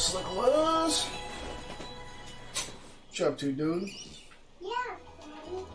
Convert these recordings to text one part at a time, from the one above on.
Slick Liz. What you up to, dude? Yeah, Daddy.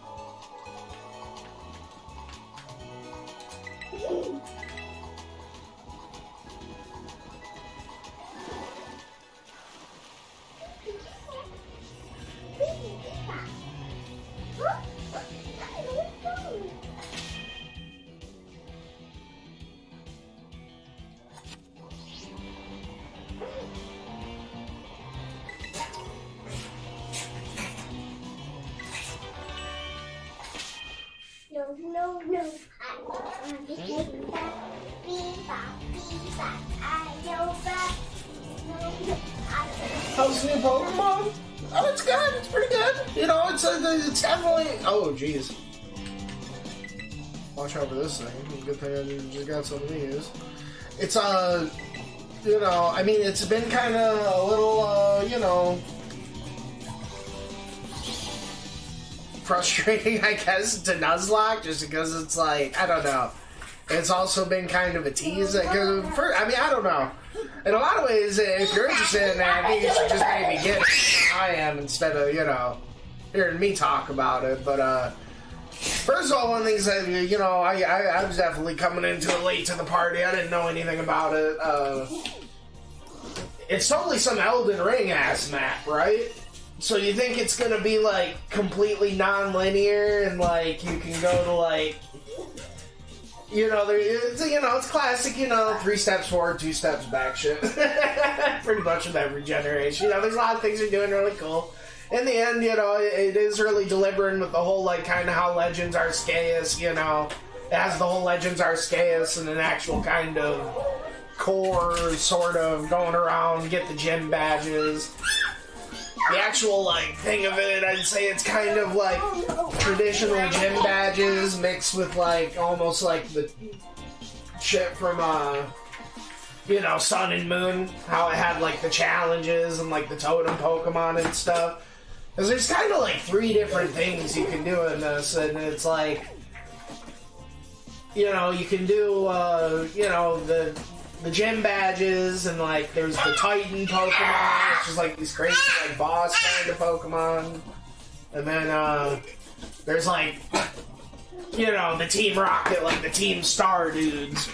No, no, I want to take that. I know that. How's the new Pokemon? Oh, it's good. It's pretty good. You know, it's definitely. Oh, jeez. Watch out for this thing. Good thing I just got some of these. It's you know, I mean, it's been kind of a little, you know, frustrating, I guess, to Nuzlocke, just because it's like, I don't know. It's also been kind of a tease. I mean, I don't know. In a lot of ways, if you're interested in that, I think you should just maybe get it. I am, instead of, you know, hearing me talk about it. But, first of all, one of the things that, you know, I was definitely coming into it late to the party. I didn't know anything about it. It's totally some Elden Ring ass map, right? So you think it's gonna be, like, completely non-linear and, like, you can go to, like, you know, it's classic, you know, 3 steps forward, 2 steps back shit. Pretty much with every generation. You know, there's a lot of things you're doing really cool. In the end, you know, it is really delivering with the whole, like, kind of how Legends Arceus, you know, it has the whole Legends Arceus and an actual kind of core, sort of, going around, get the gym badges. The actual, like, thing of it, I'd say it's kind of like traditional gym badges mixed with, like, almost like the shit from, you know, Sun and Moon. How it had, like, the challenges and, like, the totem Pokemon and stuff. Because there's kind of, like, 3 different things you can do in this, and it's like, you know, you can do, you know, the gym badges, and, like, there's the Titan Pokemon, which is, like, these crazy, like, boss kind of Pokemon. And then, there's, like, you know, the Team Rocket, like, the Team Star dudes.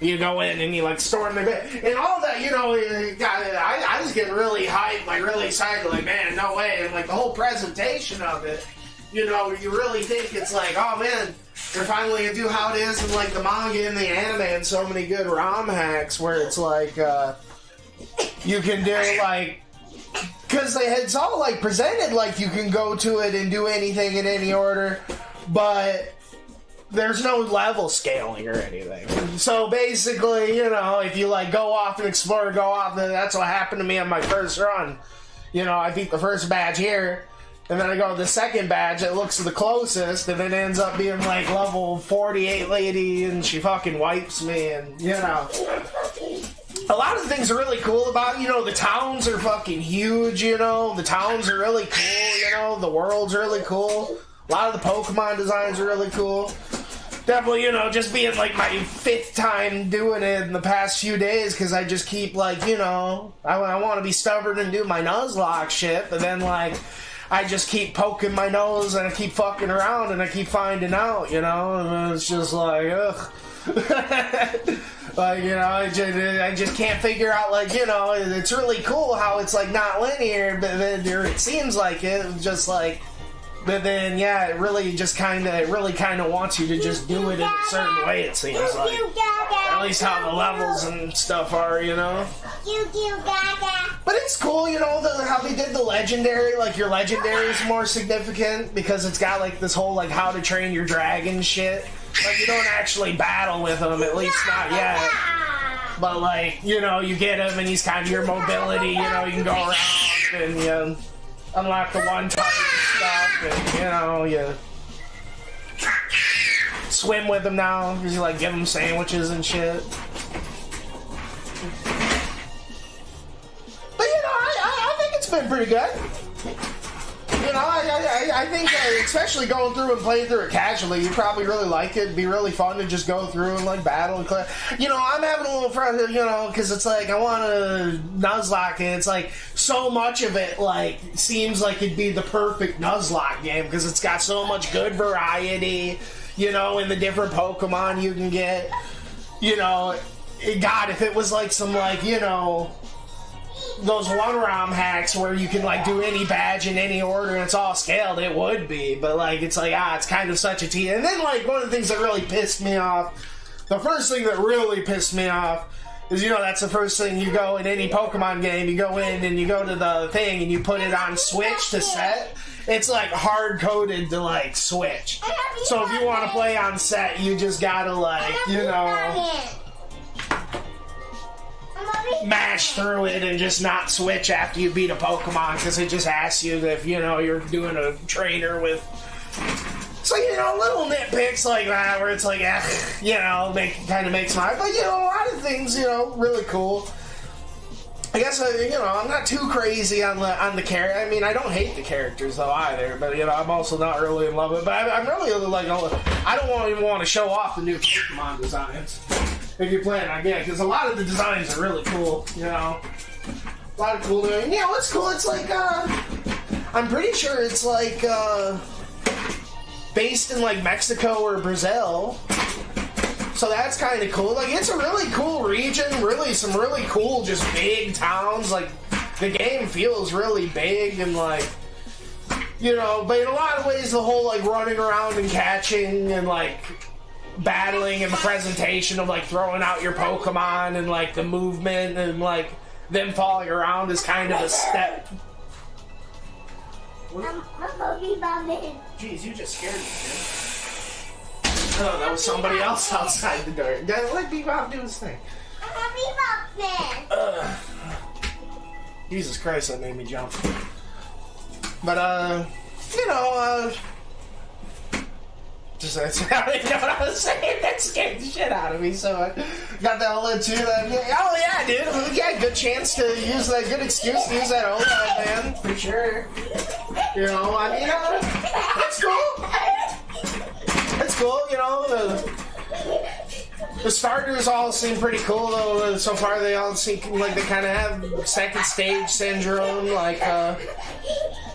You go in and you, like, storm their bit. And all that, you know, I was getting really hyped, like, really excited, like, man, no way. And, like, the whole presentation of it, you know, you really think it's like, oh, man, they're finally gonna do how it is in, like, the manga and the anime and so many good ROM hacks where it's like, you can do, like, because it's all, like, presented like you can go to it and do anything in any order, but there's no level scaling or anything. So basically, you know, if you, like, go off and explore, go off, then that's what happened to me on my first run. You know, I beat the first badge here, and then I go to the second badge that looks the closest, and it ends up being, like, level 48 lady, and she fucking wipes me, and, you know. A lot of things are really cool about it. You know, the towns are fucking huge, you know. The towns are really cool, you know. The world's really cool. A lot of the Pokemon designs are really cool. Definitely, you know, just being, like, my 5th time doing it in the past few days, because I just keep, like, you know, I want to be stubborn and do my Nuzlocke shit, but then, like, I just keep poking my nose and I keep fucking around and I keep finding out, you know, and it's just like, ugh. Like, you know, I just can't figure out, like, you know, it's really cool how it's, like, not linear, but then it seems like it, just like, but then, yeah, it really kind of wants you to just do it in a certain way, it seems like. At least how the levels and stuff are, you know? But it's cool, you know, how they did the legendary, like, your legendary is more significant, because it's got, like, this whole, like, how to train your dragon shit. Like, you don't actually battle with him, at least not yet. But, like, you know, you get him, and he's kind of your mobility, you know, you can go around, and you unlock the one touch stuff, and, you know, you swim with him now, because you, like, give him sandwiches and shit. But, you know, I think it's been pretty good. You know, I I think especially going through and playing through it casually, you probably really like it. It'd be really fun to just go through and like battle and clear. You know, I'm having a little fun, you know, because it's like I want to Nuzlocke, and it's like so much of it like seems like it'd be the perfect Nuzlocke game because it's got so much good variety, you know, in the different Pokemon you can get. You know, God, if it was like some like, you know, those one-ROM hacks where you can like do any badge in any order and it's all scaled, it would be, but like it's like it's kind of such a tease. And then like one of the things that really pissed me off, the first thing that really pissed me off is, you know, that's the first thing you go in any Pokemon game, you go in and you go to the thing and you put it on Switch to set. It's like hard coded to like Switch. So if you want to play on set, you just gotta like, you know, mash through it and just not switch after you beat a Pokemon because it just asks you if, you know, you're doing a trainer with. So, you know, little nitpicks like that where it's like, you know, kind of makes my. But, you know, a lot of things, you know, really cool. I guess, you know, I'm not too crazy on the character. I mean, I don't hate the characters, though, either. But, you know, I'm also not really in love with it. But I'm really, like, I don't even want to show off the new Pokemon designs. If you're playing again, because a lot of the designs are really cool, you know. A lot of cool doing. Yeah, what's cool? It's like, I'm pretty sure it's like, based in like Mexico or Brazil. So that's kind of cool. Like, it's a really cool region, really, some really cool, just big towns. Like, the game feels really big and like, you know, but in a lot of ways, the whole like running around and catching and like battling and the presentation of like throwing out your Pokemon and like the movement and like them falling around is kind of a step. Jeez, you just scared me, dude. Oh, that was somebody else outside the door. Let Bebop do his thing. Jesus Christ, that made me jump. But, you know, just I don't even know what I was saying. That scared the shit out of me. So I got that OLED too. Oh yeah, dude. Yeah, good chance to use that. Good excuse to use that OLED, man. For sure. You know, I mean, that's cool. That's cool. You know, the starters all seem pretty cool though. So far, they all seem like they kind of have second stage syndrome, like.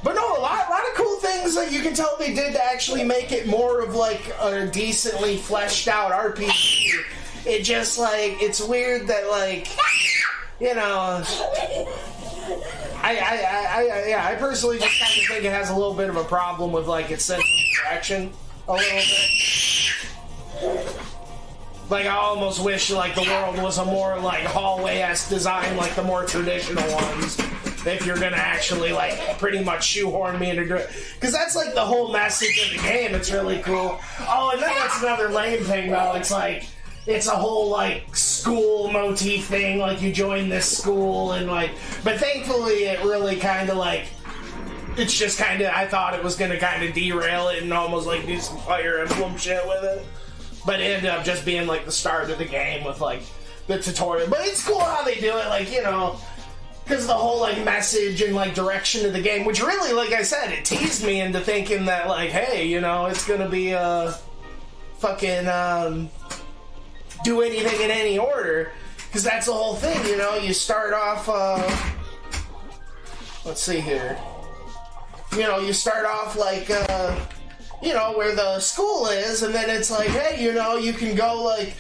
But no, a lot of cool things that you can tell they did to actually make it more of like a decently fleshed out RPG. It just like, it's weird that like, you know, I personally just kind of think it has a little bit of a problem with like its sense of direction a little bit. Like, I almost wish like the world was a more like hallway-esque design like the more traditional ones. If you're gonna actually like pretty much shoehorn me into it, because that's like the whole message of the game. It's really cool. Oh, and then that's another lame thing though. It's like it's a whole like school motif thing. Like you join this school and like, but thankfully it really kind of like. It's just kind of. I thought it was gonna kind of derail it and almost like do some Fire Emblem shit with it, but it ended up just being like the start of the game with like the tutorial. But it's cool how they do it. Like, you know. Because the whole, like, message and, like, direction of the game, which really, like I said, it teased me into thinking that, like, hey, you know, it's gonna be, fucking, do anything in any order. Because that's the whole thing, you know, you start off, let's see here. You know, you start off, like, you know, where the school is, and then it's like, hey, you know, you can go, like,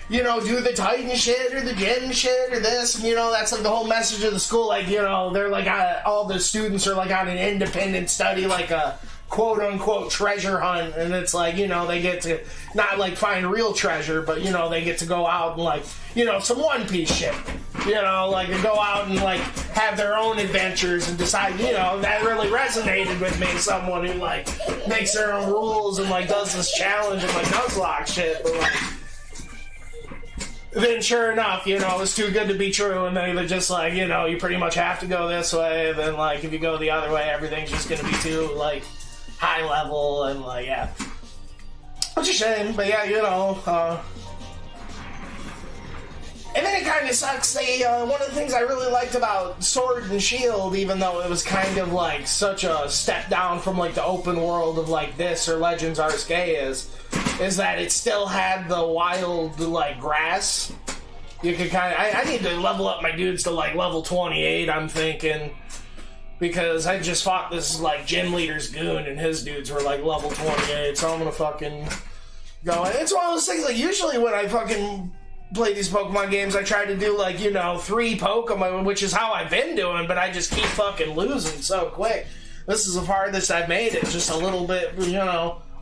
you know, do the Titan shit or the Gen shit or this, and, you know, that's like the whole message of the school. Like, you know, they're like, all the students are like on an independent study, like a quote unquote treasure hunt, and it's like, you know, they get to not like find real treasure, but, you know, they get to go out and like, you know, some One Piece shit, you know, like they go out and like have their own adventures and decide, you know, that really resonated with me. Someone who like makes their own rules and like does this challenge and like Nuzlocke shit, but like. Then sure enough, you know, it's too good to be true, and then they're just like, you know, you pretty much have to go this way, then like if you go the other way, everything's just gonna be too like high level and like, yeah. Which is a shame, but yeah, you know, And then it kind of sucks. One of the things I really liked about Sword and Shield, even though it was kind of like such a step down from like the open world of like this or Legends Arceus, is that it still had the wild like grass. You could kind of. I need to level up my dudes to like level 28. I'm thinking. Because I just fought this like gym leader's goon and his dudes were like level 28, so I'm gonna fucking go. And it's one of those things, like usually when I fucking play these Pokemon games, I try to do like, 3 Pokemon, which is how I've been doing, but I just keep fucking losing so quick. This is the farthest I've made it, just a little bit,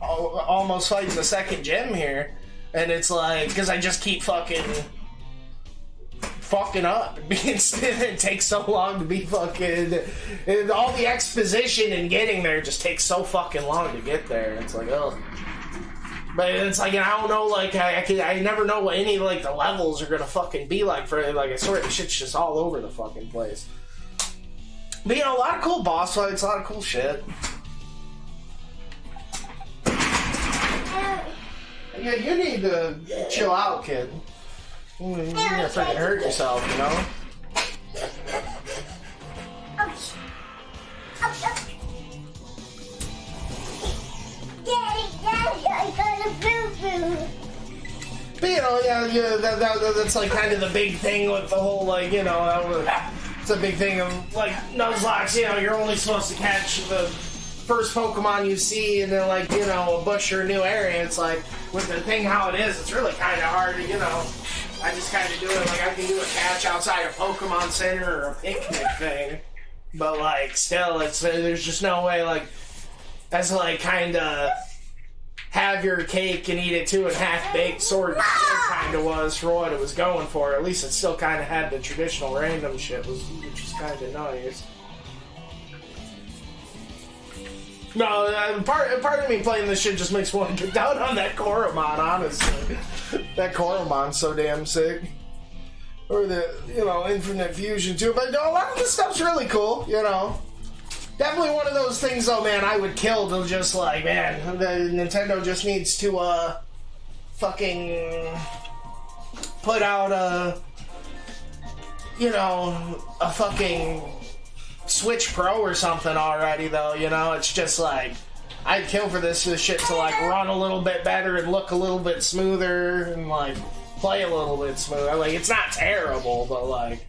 almost fighting the second gym here. And it's like, because I just keep fucking up. It takes so long to be fucking. And all the exposition and getting there just takes so fucking long to get there. It's like, oh. But it's like, I don't know, like, I never know what any, like, the levels are gonna fucking be like for, like, I swear the shit's just all over the fucking place. But, a lot of cool boss fights, a lot of cool shit. Yeah, you need to chill out, kid. You're gonna freaking hurt yourself, Daddy, I got a boo-boo. But, that's like kind of the big thing with the whole, like, it's a big thing of, like, Nuzlocke, you're only supposed to catch the first Pokemon you see and then, like, a bush or a new area. It's like, with the thing how it is, it's really kind of hard to, I just kind of do it, like, I can do a catch outside a Pokemon Center or a picnic thing. But, like, still, there's just no way, like, that's, like, kind of have your cake and eat it too, and half-baked Sword and Shield kind of was for what it was going for. At least it still kind of had the traditional random shit, which is kind of nice. No, part of me playing this shit just makes me want to get down on that Koromon, honestly. That Koromon's so damn sick. Or the, Infinite Fusion too. But a lot of this stuff's really cool, Definitely one of those things, though, man, I would kill to just, like, man, the Nintendo just needs to, fucking put out a fucking Switch Pro or something already, though, It's just, like, I'd kill for this shit to, like, run a little bit better and look a little bit smoother and, like, play a little bit smoother. Like, it's not terrible, but, like,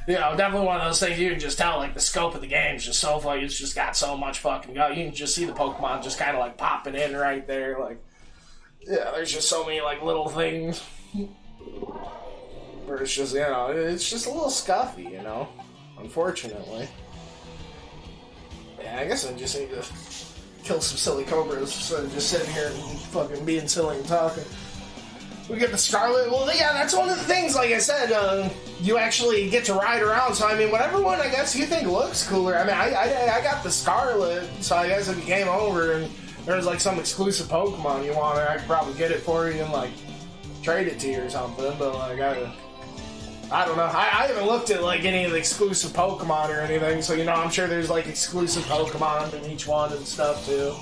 definitely one of those things you can just tell, like, the scope of the game is just so far, it's just got so much fucking go. You can just see the Pokemon just kind of, like, popping in right there, like, there's just so many, like, little things. Where it's just, it's just a little scuffy, unfortunately. Yeah, I guess I just need to kill some silly cobras instead of just sitting here and fucking being silly and talking. We get the Scarlet. Well, yeah, that's one of the things, like I said, you actually get to ride around. So, I mean, whatever one, I guess, you think looks cooler. I mean, I got the Scarlet, so I guess if you came over and there's, like, some exclusive Pokemon you want, I could probably get it for you and, like, trade it to you or something. But, like, I don't know. I haven't looked at, like, any of the exclusive Pokemon or anything, so, I'm sure there's, like, exclusive Pokemon in each one and stuff, too.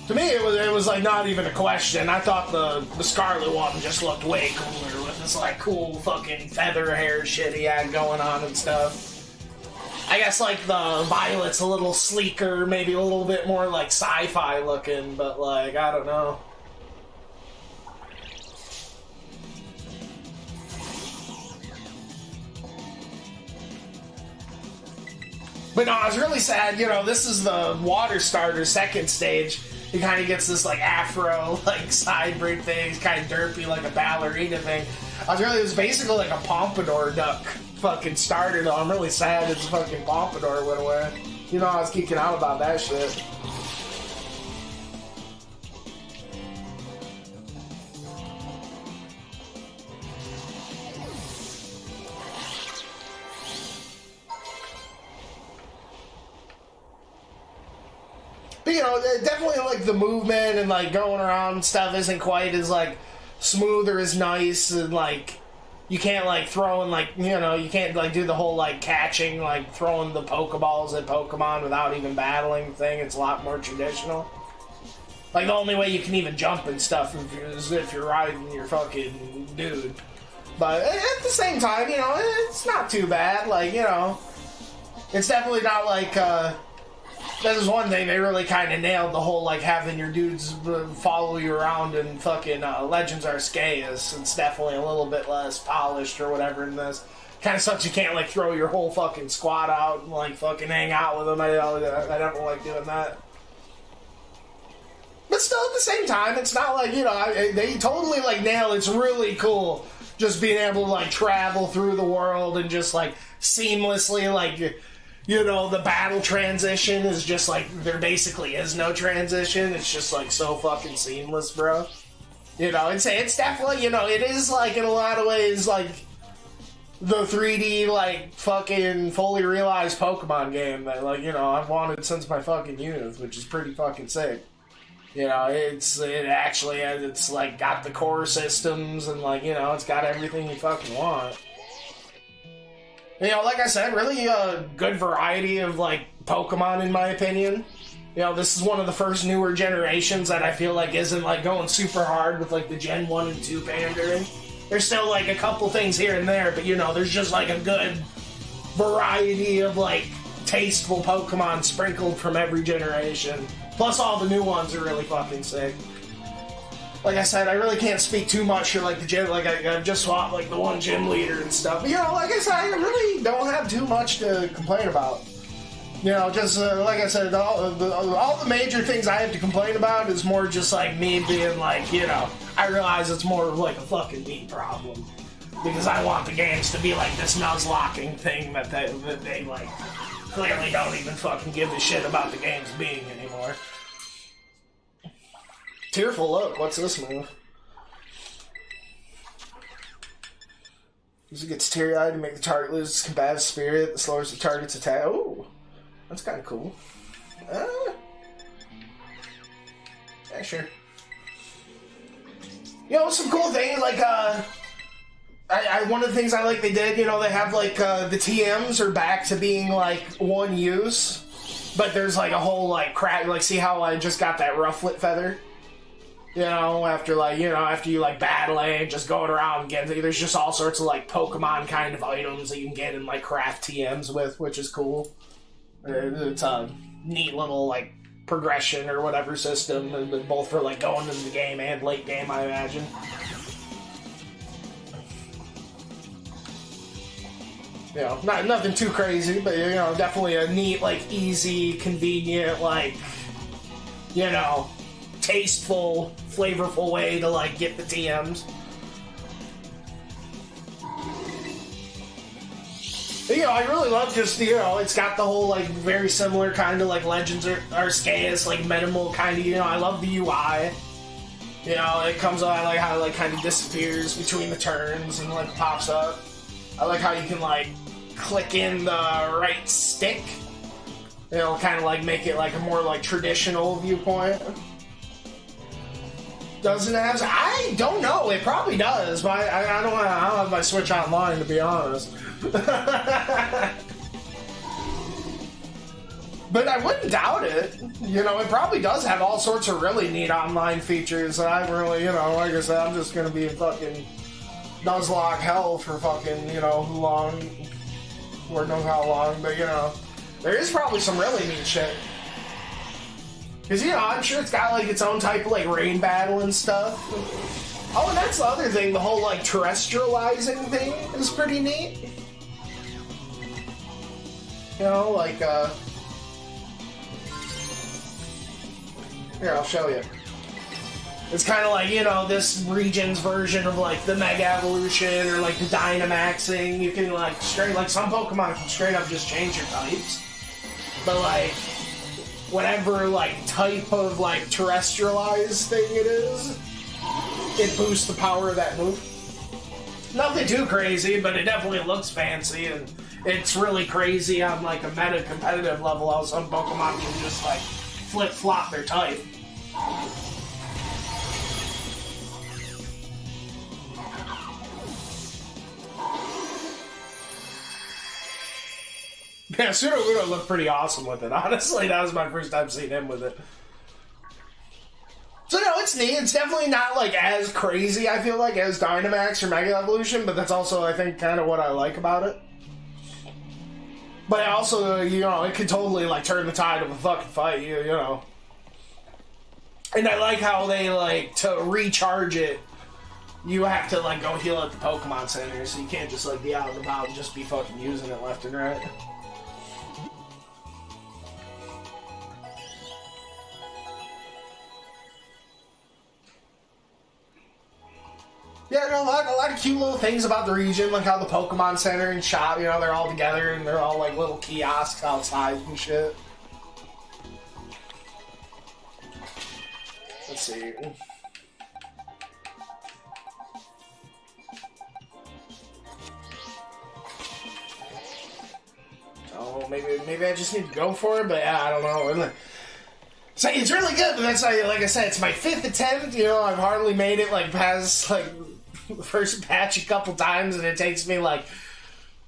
To me, it was like not even a question. I thought the Scarlet one just looked way cooler with this like cool fucking feather hair shit he had going on and stuff. I guess like the Violet's a little sleeker, maybe a little bit more like sci-fi looking, but like I don't know. But no, I was really sad. This is the water starter second stage. He kind of gets this, like, afro, like, sideburn thing. He's kind of derpy, like a ballerina thing. It was basically like a pompadour duck fucking starter, though. I'm really sad his fucking pompadour went away. I was geeking out about that shit. But, definitely, like, the movement and, like, going around and stuff isn't quite as, like, smooth or as nice, and, like, you can't, like, throw and, like, you can't, like, do the whole, like, catching, like, throwing the Pokeballs at Pokemon without even battling thing. It's a lot more traditional. Like, the only way you can even jump and stuff is if you're riding your fucking dude. But at the same time, you know, it's not too bad. Like, you know, it's definitely not like, that is one thing, they really kind of nailed the whole, like, having your dudes follow you around in fucking Legends Arceus. It's definitely a little bit less polished or whatever in this. Kind of sucks you can't, like, throw your whole fucking squad out and, like, fucking hang out with them. I never like doing that. But still, at the same time, it's not like, you know, they totally, like, nail it's really cool just being able to, like, travel through the world and just, like, seamlessly, like, you know, the battle transition is just, like, there basically is no transition. It's just, like, so fucking seamless, bro. You know, it's definitely, you know, it is, like, in a lot of ways, like, the 3D, like, fucking fully realized Pokemon game that, like, you know, I've wanted since my fucking youth, which is pretty fucking sick. You know, it's like got the core systems and, like, you know, it's got everything you fucking want. You know, like I said, really a good variety of, like, Pokemon in my opinion. You know, this is one of the first newer generations that I feel like isn't, like, going super hard with, like, the Gen 1 and 2 pandering. There's still, like, a couple things here and there, but, you know, there's just, like, a good variety of, like, tasteful Pokemon sprinkled from every generation. Plus, all the new ones are really fucking sick. Like I said, I really can't speak too much for, like, the gym. Like, I've just swapped, like, the one gym leader and stuff. But, you know, like I said, I really don't have too much to complain about. You know, just, like I said, all the major things I have to complain about is more just, like, me being, like, you know, I realize it's more of, like, a fucking me problem. Because I want the games to be, like, this Nuzlocking thing that they, like, clearly don't even fucking give a shit about the games being anymore. Tearful Look, what's this move? User gets teary-eyed to make the target lose its combative spirit that slows the target's attack. Ooh, that's kind of cool. Yeah, sure. You know, some cool things, like, one of the things I like they did, you know, they have, like, the TMs are back to being, like, one use, but there's, like, a whole, like, crack, like, see how I just got that rufflet feather? You know, after, like, you know, after you, like, battling, just going around and getting, there's just all sorts of, like, Pokemon kind of items that you can get and, like, craft TMs with, which is cool. It's a neat little, like, progression or whatever system, both for, like, going into the game and late game, I imagine. You know, nothing too crazy, but, you know, definitely a neat, like, easy, convenient, like, you know, tasteful, flavorful way to, like, get the TMs. But, you know, I really love just, you know, it's got the whole, like, very similar kind of, like, Legends Arceus, like, minimal kind of, you know, I love the UI. You know, it comes on, I like how it, like, kind of disappears between the turns and, like, pops up. I like how you can, like, click in the right stick. It'll kind of, like, make it, like, a more, like, traditional viewpoint. Doesn't it have... I don't know. It probably does, but I don't have my Switch online, to be honest. But I wouldn't doubt it. You know, it probably does have all sorts of really neat online features that I really, you know, like I said, I'm just gonna be in fucking Nuzlocke hell for fucking, you know, long... Lord knows how long, but, you know, there is probably some really neat shit. Because, you know, I'm sure it's got, like, its own type of, like, rain battle and stuff. Oh, and that's the other thing, the whole, like, terrestrializing thing is pretty neat. You know, like, here, I'll show you. It's kind of like, you know, this region's version of, like, the Mega Evolution or, like, the Dynamaxing. You can, like, some Pokemon can straight up just change your types. But, like, whatever, like, type of, like, terrestrialized thing it is, it boosts the power of that move. Nothing too crazy, but it definitely looks fancy, and it's really crazy on, like, a meta competitive level how some Pokemon can just, like, flip-flop their type. Yeah, Sudowoodo looked pretty awesome with it. Honestly, that was my first time seeing him with it. So no, it's neat. It's definitely not like as crazy, I feel like, as Dynamax or Mega Evolution, but that's also, I think, kind of what I like about it. But also, you know, it could totally like turn the tide of a fucking fight, you know. And I like how they like to recharge it. You have to like go heal at the Pokemon Center, so you can't just like be out and about and just be fucking using it left and right. Yeah, no, a lot of cute little things about the region, like how the Pokemon Center and shop, you know, they're all together and they're all like little kiosks outside and shit. Let's see. Oh, maybe I just need to go for it, but yeah, I don't know. So it's really good, but that's like I said, it's my 5th attempt. You know, I've hardly made it like past like the first patch a couple times, and it takes me like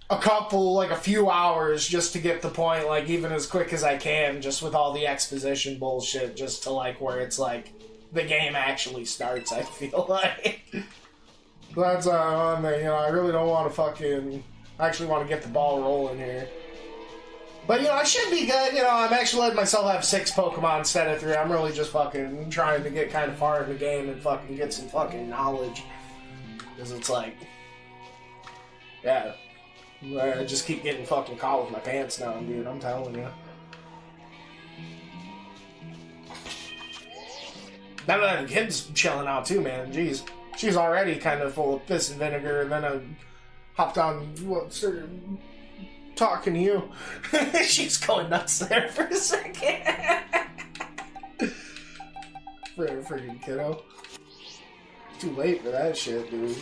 a few hours just to get the point, like even as quick as I can, just with all the exposition bullshit, just to like where it's like the game actually starts. I feel like that's one thing. You know, I really don't want to I actually want to get the ball rolling here. But, you know, I should be good. You know, I'm actually letting myself have 6 Pokemon instead of 3. I'm really just fucking trying to get kind of far in the game and fucking get some fucking knowledge. Because it's like, yeah, I just keep getting fucking caught with my pants down, dude. I'm telling you. Now that the kid's chilling out too, man. Jeez. She's already kind of full of piss and vinegar, and then I hopped on, started talking to you. She's going nuts there for a second. Freaking kiddo. Too late for that shit, dude.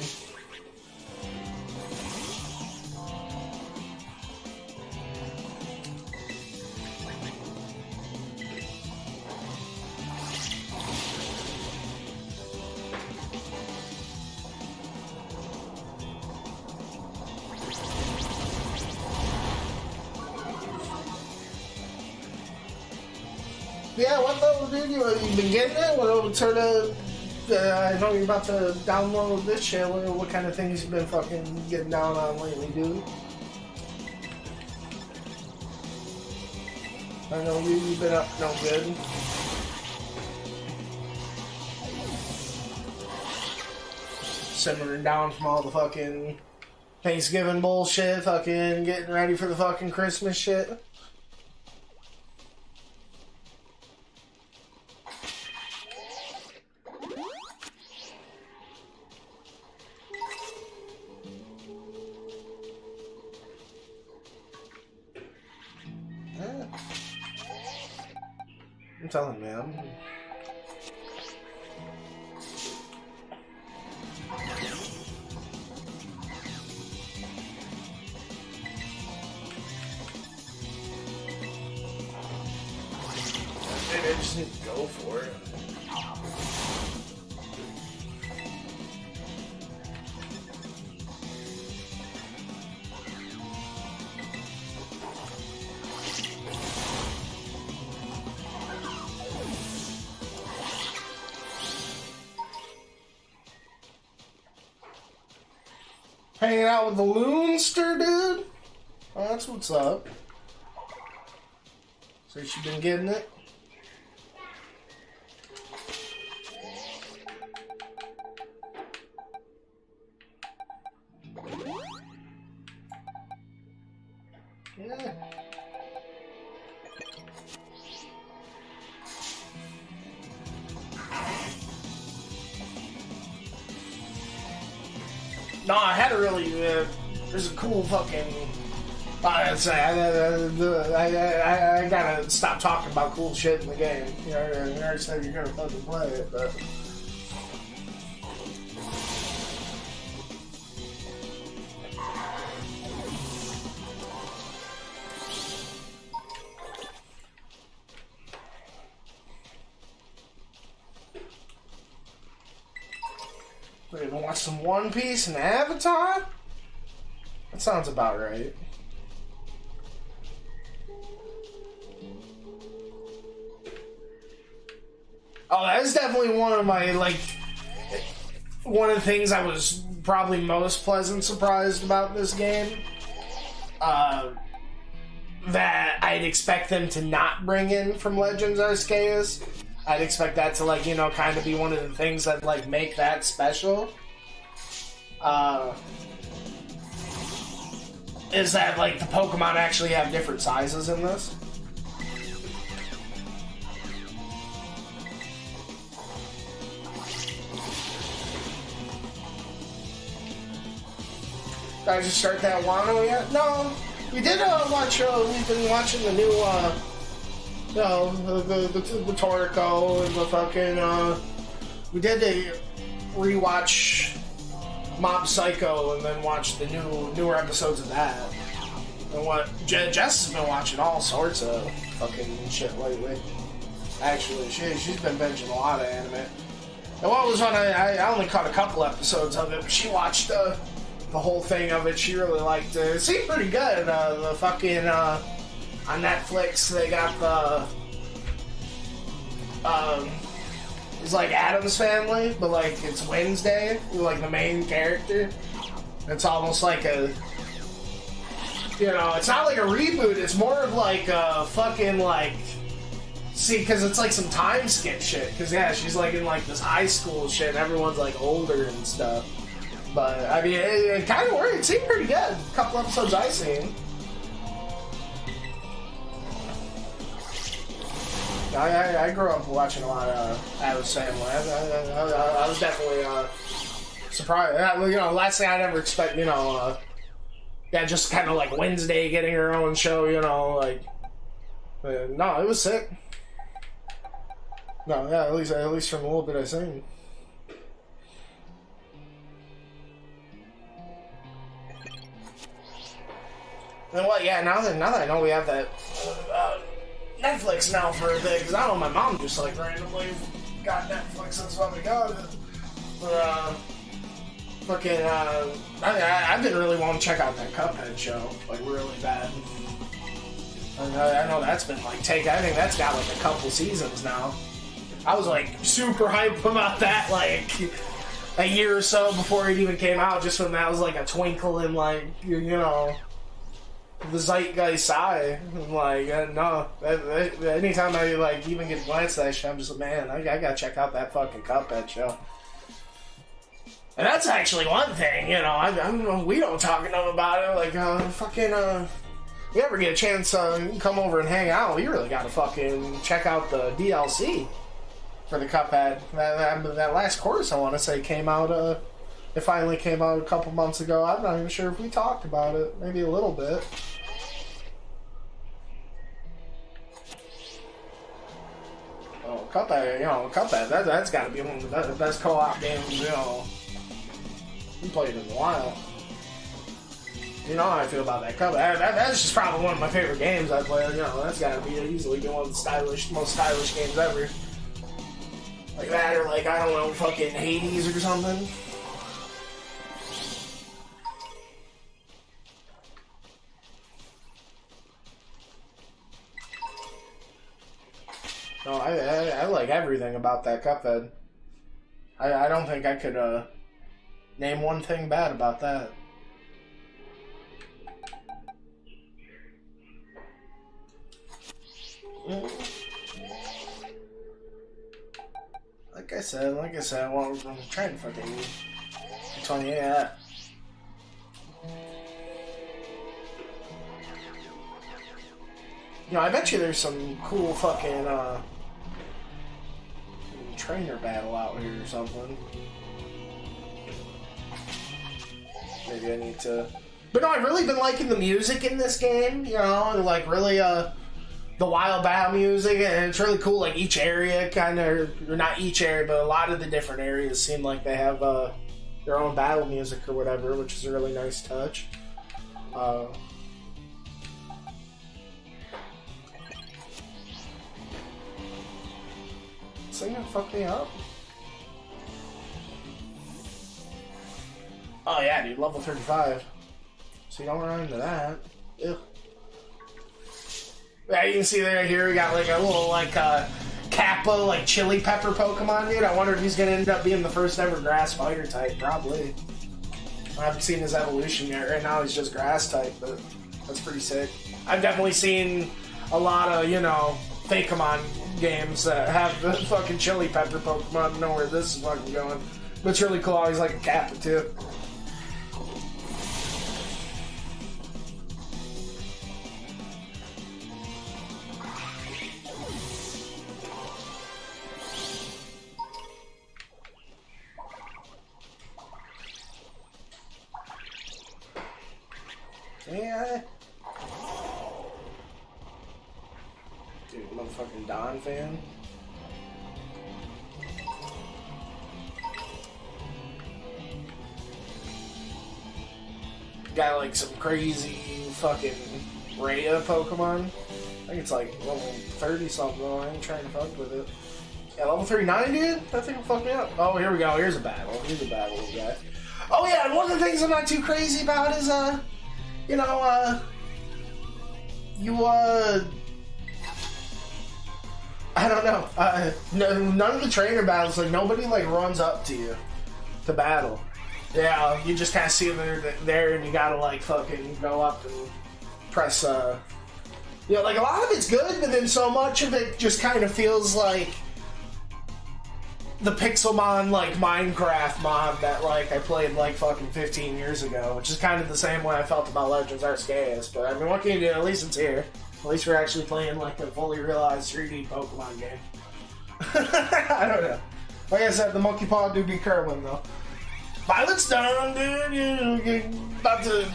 Yeah, what level, dude? You been getting it? What sort of... I know you're about to download this shit. What kind of things you been fucking getting down on lately, dude? I know you've been up no good. Simmering down from all the fucking Thanksgiving bullshit, fucking getting ready for the fucking Christmas shit. I'm telling you, man. Maybe I just need to go for it. Hanging out with the Loonster, dude? Oh, that's what's up. So you been getting it? Yeah. No, I had a really, there's a cool fucking, I gotta stop talking about cool shit in the game. You know, you already said you're gonna fucking play it, but. We're gonna watch some One Piece and Avatar? That sounds about right. Oh, that is definitely one of my, like, one of the things I was probably most pleasant surprised about this game. That I'd expect them to not bring in from Legends Arceus. I'd expect that to, like, you know, kind of be one of the things that, like, make that special. Is that, like, the Pokemon actually have different sizes in this. Did I just start that Wano yet? No. We did watch, we've been watching the new, you know, the Toriko and the fucking, we did a rewatch Mob Psycho and then watch the newer episodes of that. And what, Jess has been watching all sorts of fucking shit lately. Actually, she's been binging a lot of anime. And what was on, I only caught a couple episodes of it, but she watched, the whole thing of it. She really liked it. It seemed pretty good. The fucking on Netflix they got the it's like Addams Family, but like it's Wednesday, like the main character. It's almost like a, you know, it's not like a reboot. It's more of like a fucking like, see, because it's like some time skip shit. Because yeah, she's like in like this high school shit. And everyone's like older and stuff. But, I mean, it kind of worked. It seemed pretty good. A couple episodes I've seen. I grew up watching a lot of Addams Family. I was definitely surprised. You know, last thing I'd ever expect, you know, yeah, just kind of like Wednesday getting her own show, you know, like, no, it was sick. No, yeah, at least from a little bit I've seen. And what? Yeah, now that I know we have that Netflix now for a bit, because I know my mom just like randomly got Netflix. That's why we got it. But fucking, I've been really wanting to check out that Cuphead show, like really bad. I know that's been like I think that's got like a couple seasons now. I was like super hyped about that like a year or so before it even came out, just when that was like a twinkle in like you know. The zeitgeist eye. I'm like, no. Anytime I like even get a glance at that shit, I'm just like, man, I gotta check out that fucking Cuphead show. And that's actually one thing, you know. We don't talk enough about it. Like, fucking, you ever get a chance to come over and hang out, you really gotta fucking check out the DLC for the Cuphead. That last course, I want to say, came out. It finally came out a couple months ago. I'm not even sure if we talked about it. Maybe a little bit. Oh, Cuphead, you know, Cuphead, that's got to be one of the best co-op games, you know. We played it in a while. You know how I feel about that Cuphead. That's just probably one of my favorite games I played. You know, that's got to be easily one of the most stylish games ever. Like that, or like, I don't know, fucking Hades or something. No, I like everything about that Cuphead. I don't think I could name one thing bad about that. Like I said, well, I'm trying to fucking 28. You know, I bet you there's some cool fucking trainer battle out here or something. Maybe I need to. But no, I've really been liking the music in this game. You know, like really the wild battle music, and it's really cool. Like each area, kind of, or not each area, but a lot of the different areas seem like they have their own battle music or whatever, which is a really nice touch. This thing gonna fuck me up? Oh yeah, dude, level 35. So you don't run into that. Ew. Yeah, you can see there here we got like a little like Kappa, like, chili pepper Pokemon, dude. I wonder if he's gonna end up being the first ever grass fighter type. Probably. I haven't seen his evolution yet. Right now he's just grass type, but that's pretty sick. I've definitely seen a lot of, you know, Fakemon games that have the fucking chili pepper Pokemon. I don't know where this is fucking going. But it's really cool. He's like a Kappa, too. Yeah. Dude, motherfucking Don fan. Got like some crazy fucking Rhea Pokemon. I think it's like level 30 something though. I ain't trying to fuck with it. Yeah, level 39, dude? That thing will fuck me up. Oh, here we go. Here's a battle. Here's a battle, guy. Oh yeah, and one of the things I'm not too crazy about is, you know, I don't know. None of the trainer battles, like, nobody, like, runs up to you to battle. Yeah, you just kind of see them there, and you gotta, like, fucking go up and press, you know, like, a lot of it's good, but then so much of it just kind of feels like the Pixelmon, like, Minecraft mod that, like, I played, like, fucking 15 years ago, which is kind of the same way I felt about Legends Arceus, but, I mean, what can you do? At least it's here. At least we're actually playing, like, a fully realized 3D Pokemon game. I don't know. Like I said, the Monkey Paw do be curling, though. Violet's done, dude. You're about to...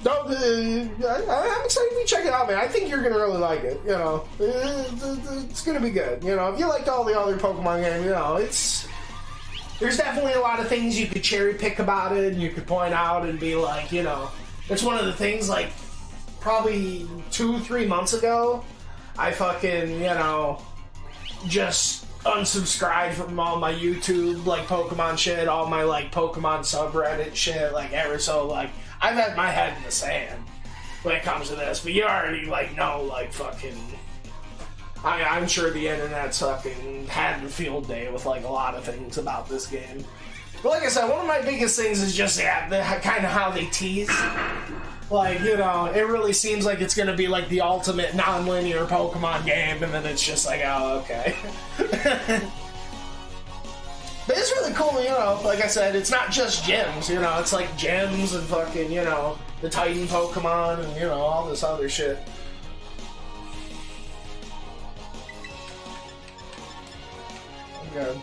I'm excited to check it out, man. I think you're gonna really like it. You know, it's gonna be good. You know, if you liked all the other Pokemon games, you know, there's definitely a lot of things you could cherry pick about it, and you could point out and be like, you know, it's one of the things. Like, probably 2-3 months ago, I fucking, you know, just unsubscribed from all my YouTube like Pokemon shit, all my like Pokemon subreddit shit, like ever so like. I've had my head in the sand when it comes to this, but you already, like, know, like, fucking... I'm sure the internet's fucking had a field day with, like, a lot of things about this game. But like I said, one of my biggest things is just, yeah, kind of how they tease. Like, you know, it really seems like it's gonna be, like, the ultimate non-linear Pokemon game, and then it's just like, oh, okay. But it's really cool, you know, like I said, it's not just gyms, you know, it's like gems and fucking, you know, the Titan Pokemon and, you know, all this other shit. Okay.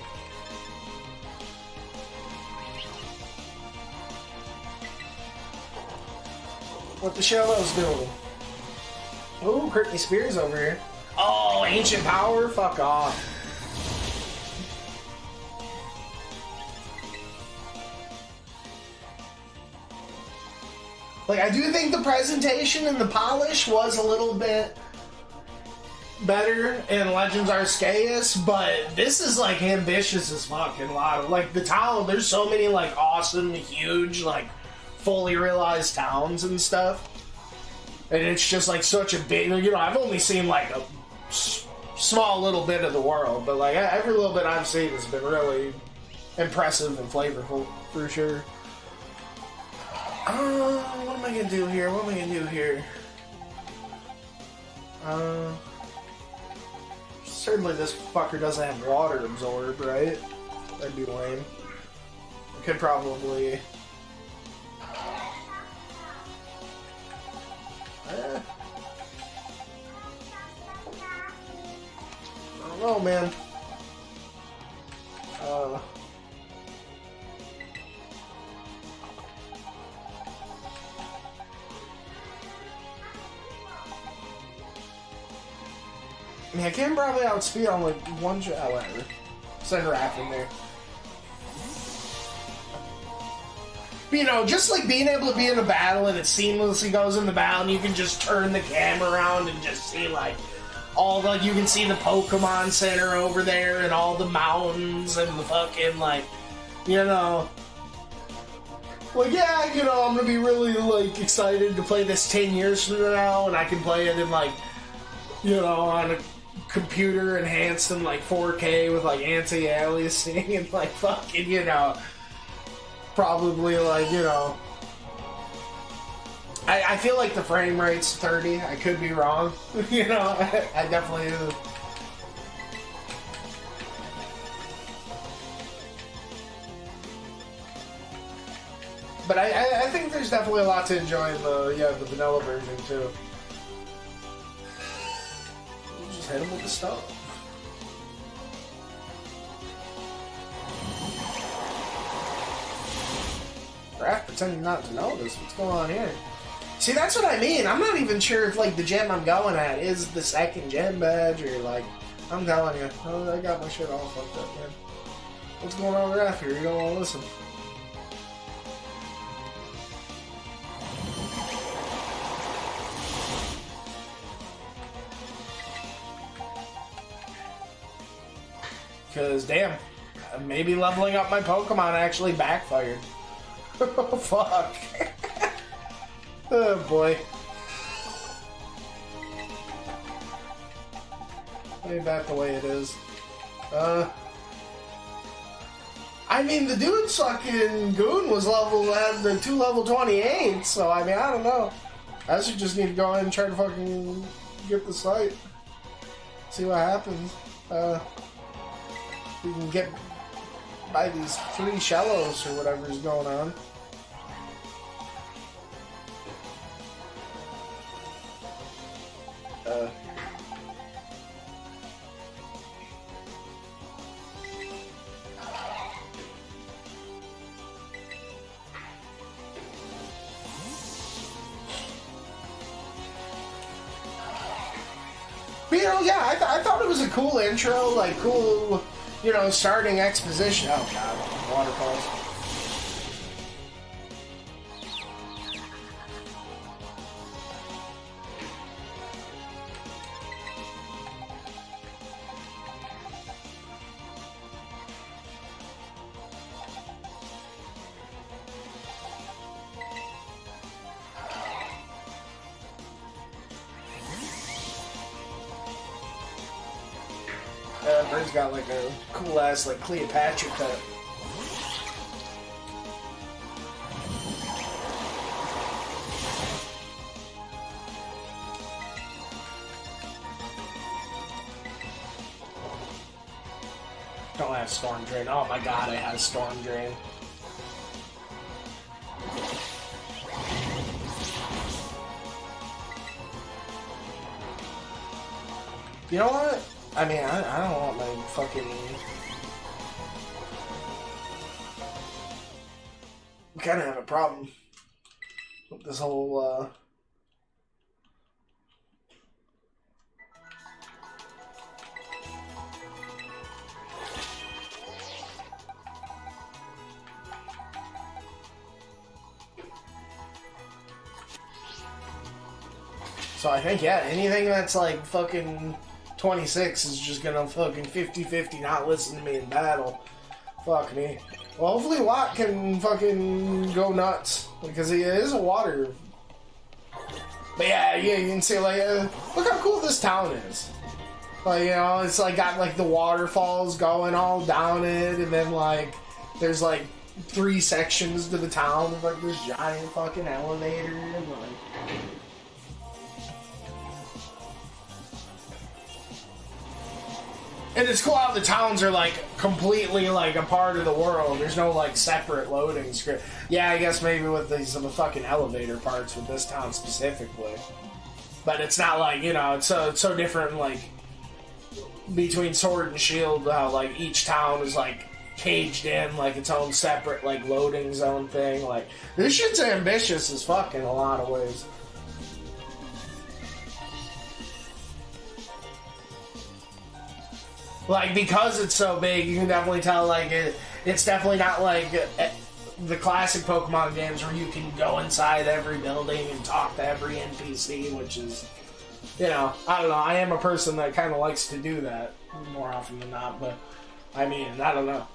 What the Shellow's doing? Ooh, Courtney Spears over here. Oh, Ancient Power? Fuck off. Like, I do think the presentation and the polish was a little bit better in Legends Arceus, but this is, like, ambitious as fuck in a lot of, like, the town, there's so many, like, awesome, huge, like, fully realized towns and stuff, and it's just, like, such a big, you know, I've only seen, like, a small little bit of the world, but, like, every little bit I've seen has been really impressive and flavorful, for sure. What am I gonna do here? What am I gonna do here? Certainly this fucker doesn't have water absorb, right? That'd be lame. I could probably... I don't know, man. I mean, I can probably outspeed on like one shot. Oh, whatever. Send Raph in there. But, you know, just like being able to be in a battle and it seamlessly goes in the battle and you can just turn the camera around and just see like all the, you can see the Pokemon Center over there and all the mountains and the fucking like, you know. Like, yeah, you know, I'm gonna be really like excited to play this 10 years from now and I can play it in like, you know, on a computer enhanced in like 4K with like anti-aliasing and like fucking, you know, probably like, you know, I feel like the frame rate's 30. I could be wrong. You know, I definitely. But I think there's definitely a lot to enjoy in the vanilla version too. Just hit him with the stuff. Crap, pretending not to notice. What's going on here? See, that's what I mean. I'm not even sure if like the gym I'm going at is the second gym badge or like. I'm telling you, I got my shit all fucked up, man. What's going on right here? You don't want to listen. Because, damn, maybe leveling up my Pokemon actually backfired. Oh, fuck. Oh, boy. Leave that the way it is. I mean, the dude's fucking goon was had the 2 level 28, so, I mean, I don't know. I should just need to go ahead and try to fucking get the site. See what happens. We can get by these 3 shallows or whatever's going on. But, you know, yeah, I thought it was a cool intro, like, cool, you know, starting exposition. Oh, God, waterfalls. Bird's got like a cool ass like Cleopatra cut. Don't have Storm Drain. Oh my god, I had Storm Drain. You know what? I mean, I don't want my fucking... I kind of have a problem with this whole, So I think, yeah, anything that's like fucking 26 is just gonna fucking 50-50 not listen to me in battle. Fuck me. Well, hopefully Watt can fucking go nuts, because he is a water. But yeah, you can see, like, look how cool this town is. Like, you know, it's like got like the waterfalls going all down it, and then like there's like 3 sections to the town with like this giant fucking elevator, and like... And it's cool how the towns are, like, completely, like, a part of the world. There's no, like, separate loading script. Yeah, I guess maybe with some fucking elevator parts with this town specifically. But it's not like, you know, it's so different, like, between Sword and Shield, how, like, each town is, like, caged in, like, its own separate, like, loading zone thing. Like, this shit's ambitious as fuck in a lot of ways. Like, because it's so big, you can definitely tell, like, it's definitely not like the classic Pokemon games where you can go inside every building and talk to every NPC, which is, you know, I don't know, I am a person that kind of likes to do that more often than not, but, I mean, I don't know.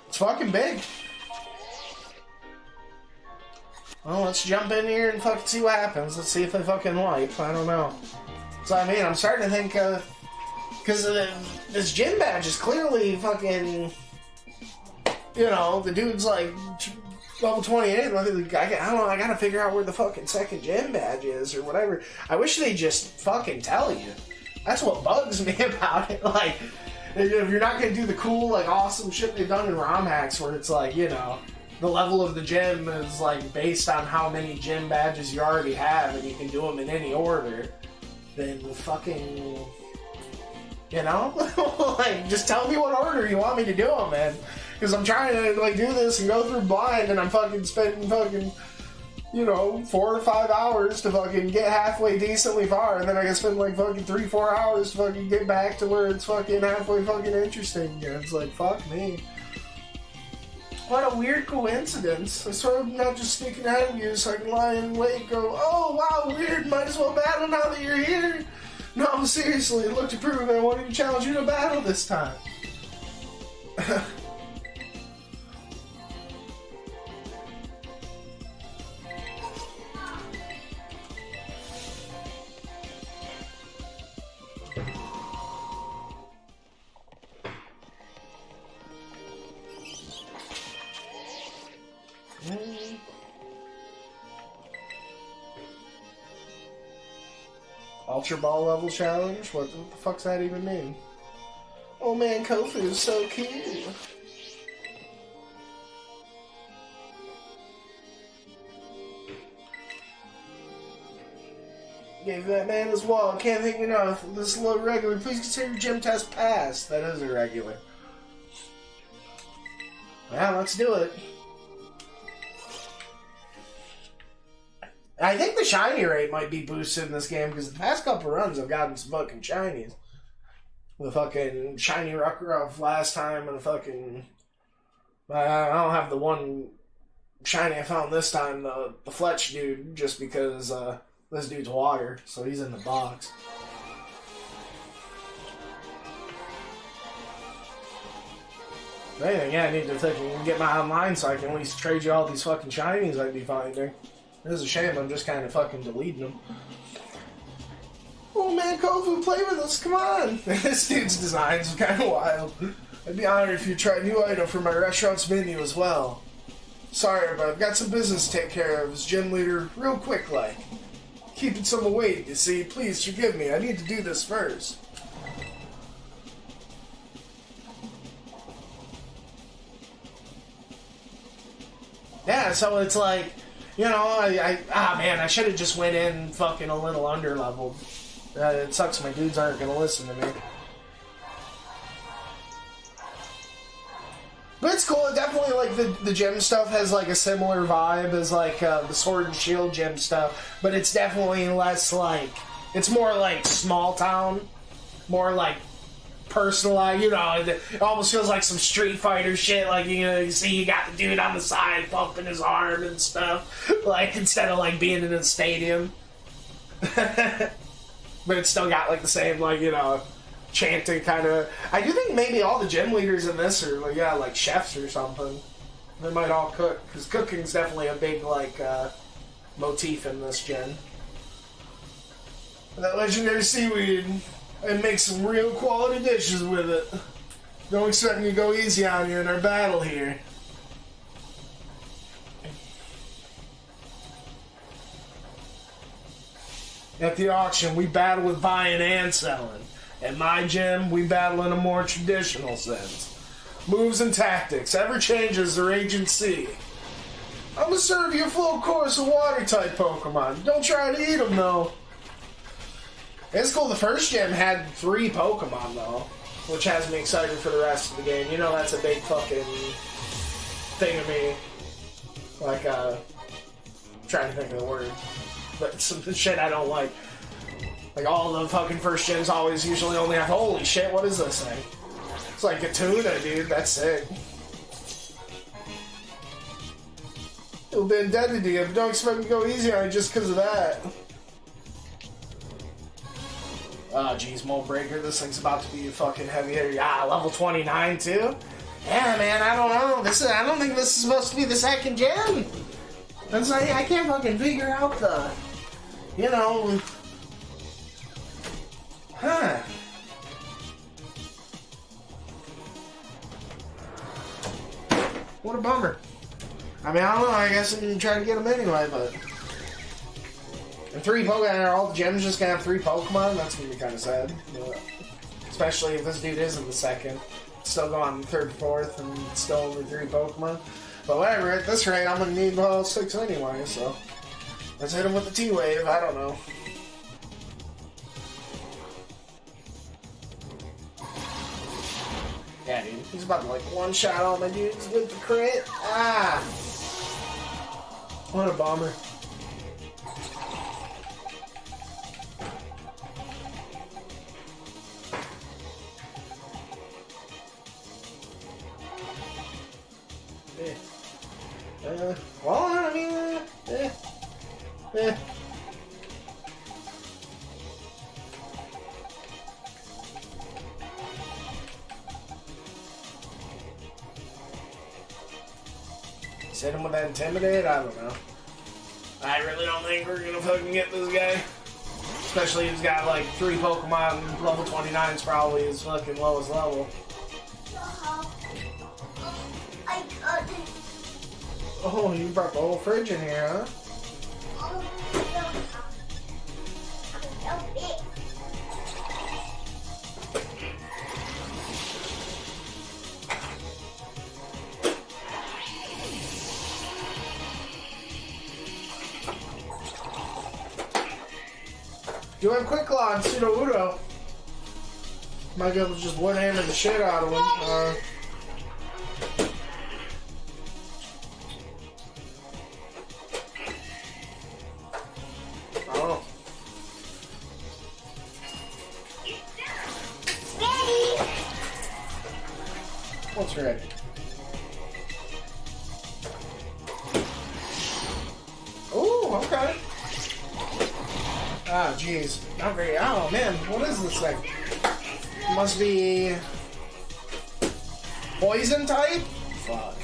It's fucking big. Well, let's jump in here and fucking see what happens. Let's see if I fucking wipe. I don't know. So I mean, I'm starting to think, because this gym badge is clearly fucking, you know, the dude's like level 28. I don't know, I gotta figure out where the fucking second gym badge is or whatever. I wish they just fucking tell you. That's what bugs me about it. Like, if you're not gonna do the cool, like, awesome shit they've done in ROM hacks where it's like, you know, the level of the gym is like based on how many gym badges you already have and you can do them in any order, then fucking, you know, like, just tell me what order you want me to do them in. Because I'm trying to, like, do this and go through blind, and I'm fucking spending fucking, you know, 4 or 5 hours to fucking get halfway decently far, and then I can spend, like, fucking 3-4 hours to fucking get back to where it's fucking halfway fucking interesting again. It's like, fuck me. What a weird coincidence. I swear I'm not just sneaking ahead of you so I can lie in wait and go, oh, wow, weird, might as well battle now that you're here. No, seriously, look to prove I wanted to challenge you to battle this time. Ultra Ball level challenge? What the fuck's that even mean? Oh man, Kofu is so cute. Gave that man his wallet. Can't think enough. This is low regular. Please consider your gym test passed. That is irregular. Yeah, let's do it. I think the shiny rate might be boosted in this game because the past couple runs I've gotten some fucking shinies. The fucking shiny Ruckruff last time and the fucking... I don't have the one shiny I found this time, the Fletch dude, just because this dude's water, so he's in the box. But anyway, yeah, I need to fucking get my online so I can at least trade you all these fucking shinies I'd be finding. It is a shame I'm just kind of fucking deleting them. Oh man, Kofu, play with us, come on! This dude's designs are kind of wild. I'd be honored if you tried a new item for my restaurant's menu as well. Sorry, but I've got some business to take care of as gym leader real quick like. Keeping some await, you see. Please forgive me, I need to do this first. Yeah, so it's like, you know, man, I should have just went in fucking a little under-leveled. It sucks my dudes aren't going to listen to me. But it's cool, definitely, like, the gem stuff has, like, a similar vibe as, like, the Sword and Shield gem stuff. But it's definitely less, like, it's more, like, small town. More, like, personalized, you know, it almost feels like some Street Fighter shit, like, you know, you see you got the dude on the side pumping his arm and stuff, like, instead of, like, being in a stadium. But it's still got, like, the same, like, you know, chanting kind of... I do think maybe all the gym leaders in this are, like, yeah, like, chefs or something. They might all cook, because cooking's definitely a big, like, motif in this gen. That legendary seaweed... and make some real quality dishes with it. Don't expect me to go easy on you in our battle here. At the auction, we battle with buying and selling. At my gym, we battle in a more traditional sense. Moves and tactics, ever changes the raging sea. I'm gonna serve you a full course of water-type Pokemon. Don't try to eat them, though. It's cool, the first gym had 3 Pokemon, though, which has me excited for the rest of the game. You know that's a big fucking thing to me. Like, I'm trying to think of the word. But some shit I don't like. Like, all the fucking first gens always usually only have, holy shit, what is this thing? It's like a tuna, dude, that's sick. It'll be indebted to you, but don't expect me to go easy on you just because of that. Oh, geez, Mold Breaker, this thing's about to be a fucking heavy hitter. Yeah, level 29, too? Yeah, man, I don't know. I don't think this is supposed to be the second gen. I can't fucking figure out the, you know... Huh. What a bummer. I mean, I don't know, I guess I can try to get them anyway, but... And 3 Pokemon, are all the gyms just gonna have 3 Pokemon? That's gonna be kind of sad. But especially if this dude isn't the second. Still go on the 3rd, 4th, and still only 3 Pokemon. But whatever, at this rate, I'm gonna need all 6 anyway, so... Let's hit him with the T-Wave, I don't know. Yeah, dude, he's about to like one-shot all my dudes with the crit. Ah! What a bummer. Well, I mean, hit him with that Intimidate? I don't know. I really don't think we're gonna fucking get this guy. Especially if he's got like 3 Pokemon, level 29 is probably his fucking lowest level. Oh, you brought the whole fridge in here, huh? Do have Quick Claw and Pseudo Udo. Might be able to just one hammer the shit out of him. What's ready? Oh, okay. Ah, jeez. Not very. Oh, man. What is this thing? Must be. Poison type? Fuck.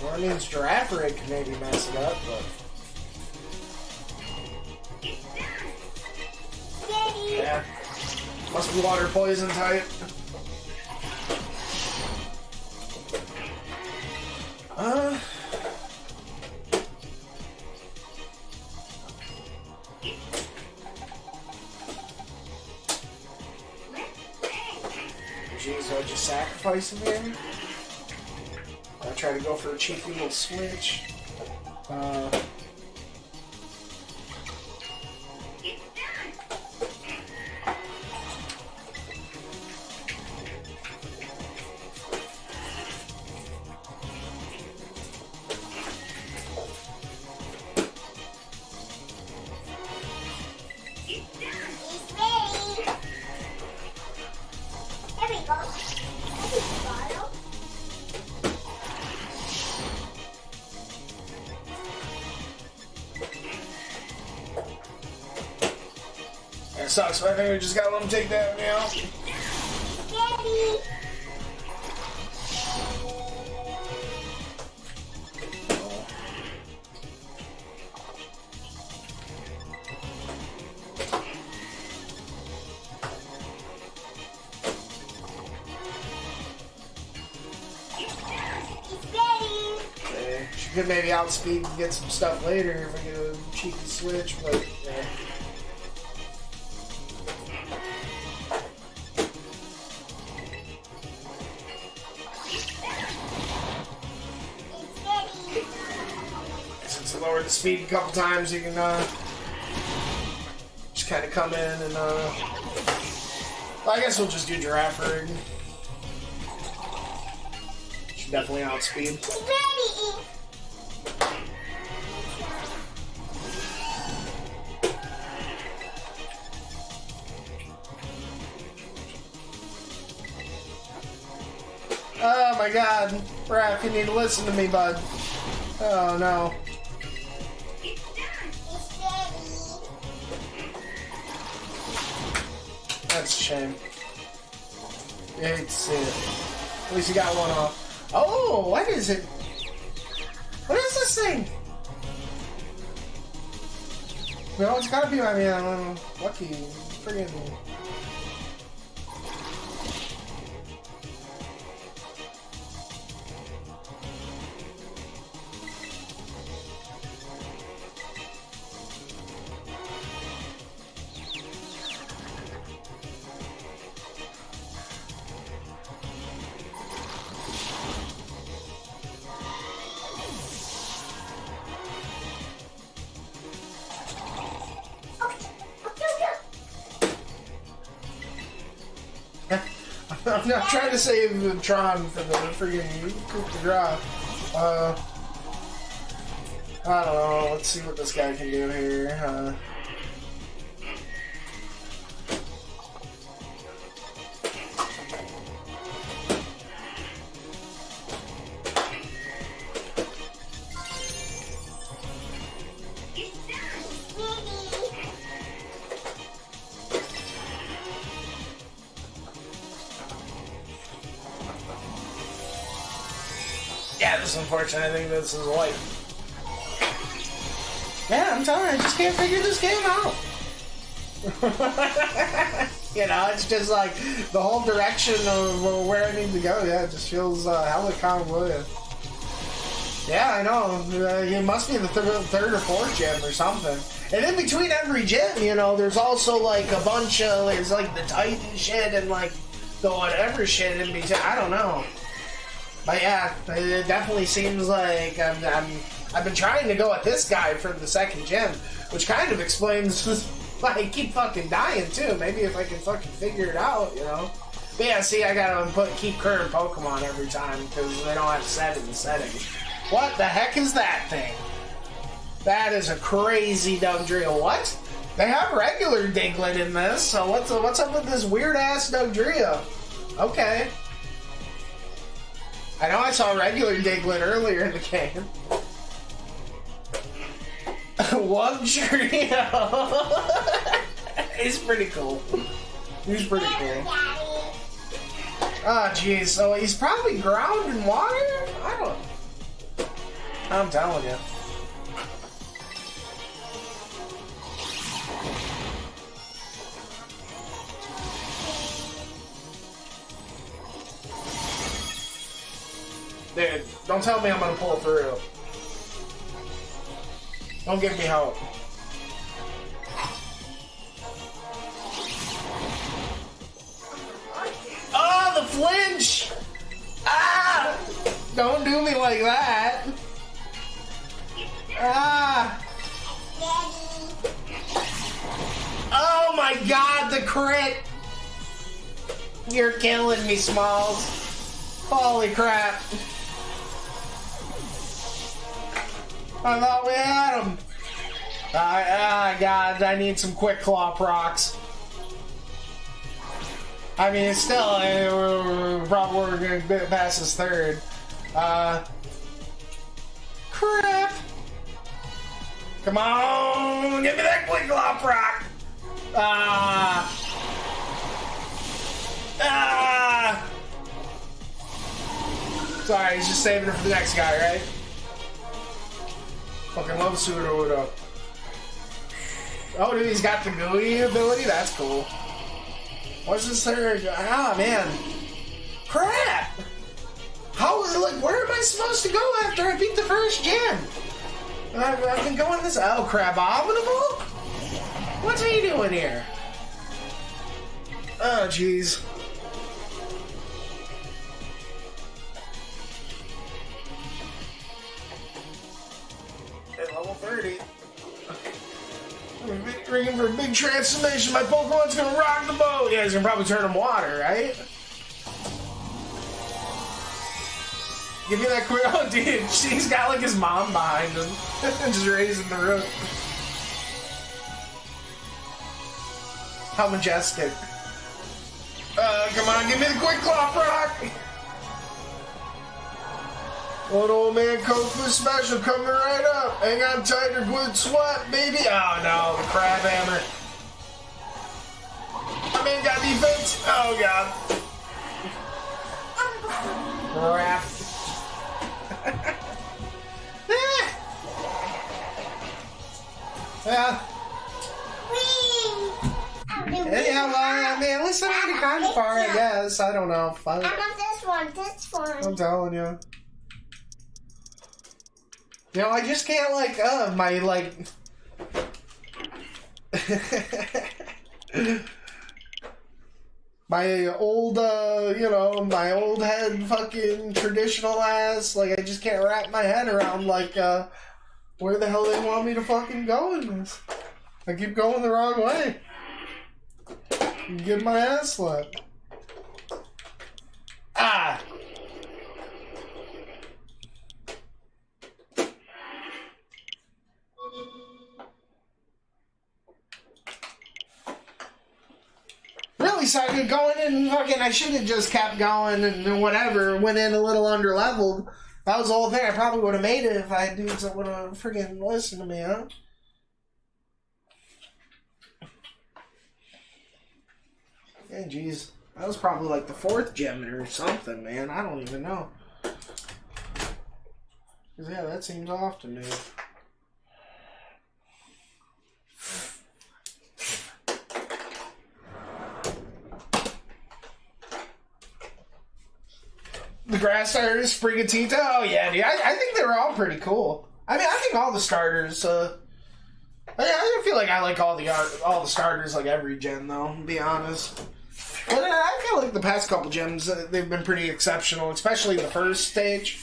Well, that means Girafarig can maybe mess it up, but. Yeah. Must be water poison type. Jeez, do I just sacrifice him here? I try to go for a cheeky little switch. That sucks, but I think we just gotta let him take that now. Okay, she could maybe outspeed and get some stuff later if we get a cheeky switch, but yeah. Since I lowered the speed a couple times, you can just kind of come in and well, I guess we'll just do Girafarig. Should definitely outspeed. Oh my god, Raph, you need to listen to me, bud. Oh no. That's a shame. You hate to see it. At least you got one off. Oh, what is it? What is this thing? No, it's gotta be, I mean, I'm lucky. Friggin'. I'm not trying to save Tron for the freaking coup de grace. I don't know. Let's see what this guy can do here. Yeah, this is unfortunate. I think this is white. Yeah, I'm telling you, I just can't figure this game out. You know, it's just like the whole direction of where I need to go. Yeah, it just feels hella convoluted. Yeah, I know. It must be the third or fourth gym or something. And in between every gym, you know, there's also like a bunch of, there's like the Titan shit and like the whatever shit in between. I don't know. But yeah, it definitely seems like I've been trying to go at this guy for the second gym, which kind of explains why I keep fucking dying too. Maybe if I can fucking figure it out, you know. But yeah, see, I gotta keep current Pokemon every time because they don't have set in the settings. What the heck is that thing? That is a crazy Dugtrio. What? They have regular Diglett in this, so what's up with this weird ass Dugtrio? Okay. I know I saw regular Diglett earlier in the game. Wugtrio. He's pretty cool. He's pretty cool. Oh, jeez. So he's probably ground in water? I don't... I'm telling you. Dude, don't tell me I'm gonna pull through. Don't give me hope. Oh, the flinch! Ah! Don't do me like that. Ah! Oh my god, the crit! You're killing me, Smalls. Holy crap. I thought we had him. God, I need some quick claw procs. I mean, it's still, we're going to pass his third. Crap. Come on, give me that quick claw proc. Sorry, he's just saving it for the next guy, right? Fucking love Sudowoodo. Oh, dude, he's got the gooey ability? That's cool. What's this third? Ah, man. Crap! How, like, where am I supposed to go after I beat the first gym? I've been going this... Oh, crap. Abominable? What's he doing here? Oh, jeez. Level 30. Ringing for a big transformation. My Pokemon's gonna rock the boat. Yeah, he's gonna probably turn him water, right? Give me that quick. Oh, dude, he's got like his mom behind him, just raising the roof. How majestic! Come on, give me the quick claw proc. One old man Kofu special coming right up. Hang on tight or good sweat, baby. Oh no, the crab hammer. I mean, got defense. Oh god. Crap. Yeah. Yeah, well, I mean, at least I made it kind of far, I guess. I don't know. I want this one. I'm telling you. You know, I just can't, like, my, like... my old, you know, my old head fucking traditional ass, like, I just can't wrap my head around, like, where the hell they want me to fucking go in this. I keep going the wrong way. Get my ass slapped. Ah! Really sucking going in fucking, I should have just kept going and whatever, went in a little under leveled. That was the whole thing. I probably would have made it if I had dudes that would have freaking listened to me, huh? Yeah, jeez. That was probably like the 4th gem or something, man. I don't even know. 'Cause yeah, that seems off to me. The grass starters, Sprigatito. Oh yeah, dude. I think they were all pretty cool. I mean, I think all the starters. I feel like I like all the starters like every gen though. To be honest, but I feel like the past couple gens they've been pretty exceptional, especially the first stage.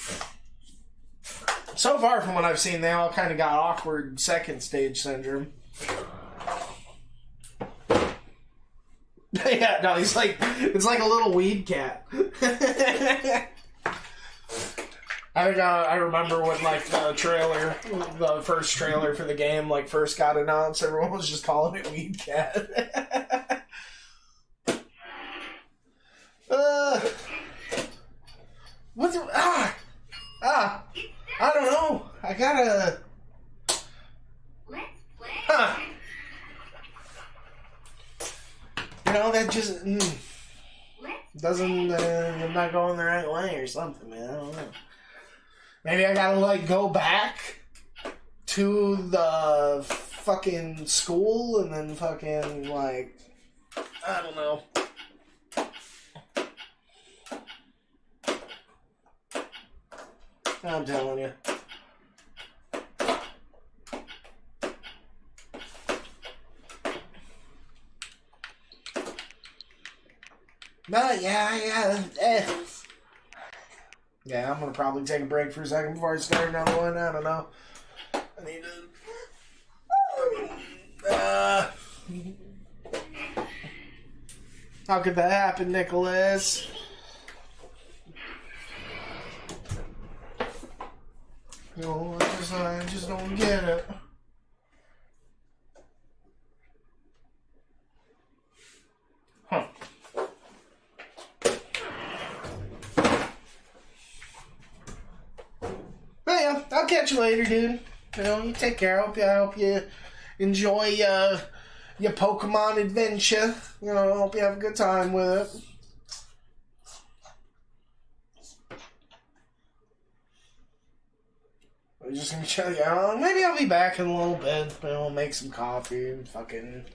So far from what I've seen, they all kind of got awkward second stage syndrome. Yeah, no, it's like a little weed cat. I remember when like the first trailer for the game like first got announced, everyone was just calling it Weed Cat. What's I don't know. I gotta. Huh. You know, that just doesn't. I'm not going the right way or something, man. I don't know. Maybe I gotta like go back to the fucking school and then fucking like I don't know. I'm telling you. But yeah. Yeah, I'm gonna probably take a break for a second before I start another one. I don't know. I need to. How could that happen, Nicholas? No, I just don't get it. Huh. But yeah, I'll catch you later, dude. You know, you take care. I hope you enjoy your Pokemon adventure. You know, I hope you have a good time with it. I'm just gonna chill you out. Maybe I'll be back in a little bit. You know, make some coffee and fucking,